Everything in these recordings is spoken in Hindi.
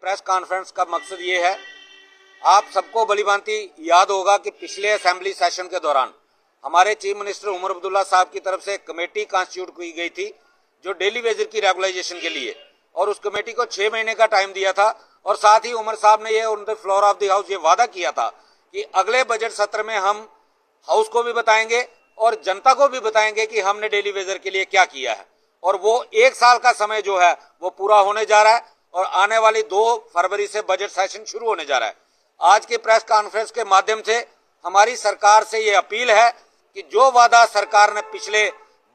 प्रेस कॉन्फ्रेंस का मकसद ये है, आप सबको भलीभांति याद होगा कि पिछले असेंबली सेशन के दौरान हमारे चीफ मिनिस्टर उमर अब्दुल्ला साहब की तरफ से एक कमेटी कॉन्स्टिट्यूट की गई थी जो डेली वेजर की रेगुलाइजेशन के लिए, और उस कमेटी को 6 महीने का टाइम दिया था। और साथ ही उमर साहब ने ये on the floor of the house ये वादा किया था कि अगले बजट सत्र में हम हाउस को भी बताएंगे और जनता को भी बताएंगे कि हमने डेली वेजर के लिए क्या किया है। और वो 1 साल का समय जो है वो पूरा होने जा रहा है और आने वाली 2 फरवरी से बजट सेशन शुरू होने जा रहा है। आज के प्रेस कॉन्फ्रेंस के माध्यम से हमारी सरकार से ये अपील है कि जो वादा सरकार ने पिछले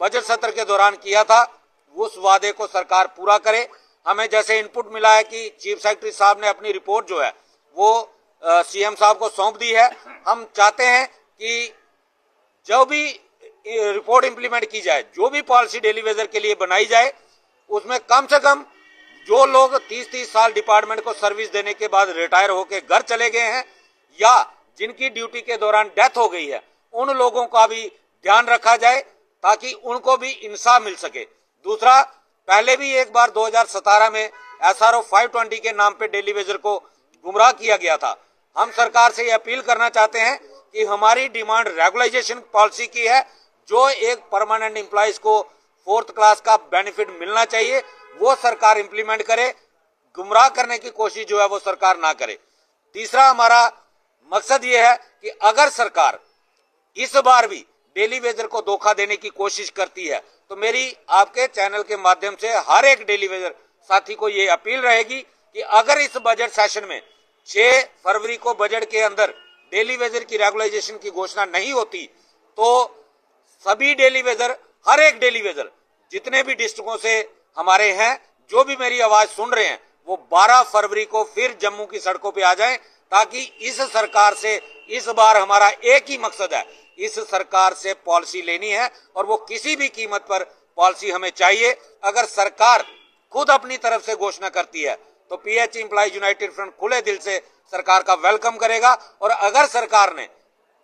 बजट सत्र के दौरान किया था उस वादे को सरकार पूरा करे। हमें जैसे इनपुट मिला है कि चीफ सेक्रेटरी साहब ने अपनी रिपोर्ट जो है वो सीएम साहब को सौंप दी है। हम चाहते हैं कि जो भी रिपोर्ट इंप्लीमेंट की जाए, जो भी पॉलिसी डेली वेजर के लिए बनाई जाए, उसमें कम से कम जो लोग 30-30 साल डिपार्टमेंट को सर्विस देने के बाद रिटायर होकर घर चले गए हैं या जिनकी ड्यूटी के दौरान डेथ हो गई है, उन लोगों का भी ध्यान रखा जाए ताकि उनको भी इंसाफ मिल सके। दूसरा, पहले भी एक बार 2017 में SRO 520 के नाम पे डेली वेजर को गुमराह किया गया था। हम सरकार से ये अपील करना चाहते हैं कि हमारी डिमांड रेगुलाइजेशन पॉलिसी की है। जो एक परमानेंट एम्प्लॉइज को 4th क्लास का बेनिफिट मिलना चाहिए वो सरकार इंप्लीमेंट करे, गुमराह करने की कोशिश जो है वो सरकार ना करे। तीसरा, हमारा मकसद ये है कि अगर सरकार इस बार भी डेली वेजर को धोखा देने की कोशिश करती है तो मेरी आपके चैनल के माध्यम से हर एक डेली वेजर साथी को ये अपील रहेगी कि अगर इस बजट सेशन में 6 फरवरी को बजट के अंदर डेली वेजर की रेगुलाइजेशन की घोषणा नहीं होती तो सभी डेली वेजर, हर एक डेली वेजर जितने भी डिस्ट्रिक्टों से हमारे हैं, जो भी मेरी आवाज सुन रहे हैं, वो 12 फरवरी को फिर जम्मू की सड़कों पे आ जाएं ताकि इस सरकार से इस बार हमारा एक ही मकसद है, इस सरकार से पॉलिसी लेनी है और वो किसी भी कीमत पर पॉलिसी हमें चाहिए। अगर सरकार खुद अपनी तरफ से घोषणा करती है तो PH एम्प्लॉइज यूनाइटेड फ्रंट खुले दिल से सरकार का वेलकम करेगा। और अगर सरकार ने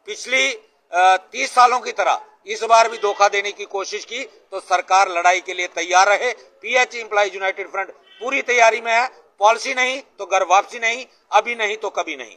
पिछली 30 सालों की तरह इस बार भी धोखा देने की कोशिश की तो सरकार लड़ाई के लिए तैयार रहे। PH एम्प्लॉइज यूनाइटेड फ्रंट पूरी तैयारी में है। पॉलिसी नहीं तो घर वापसी नहीं, अभी नहीं तो कभी नहीं।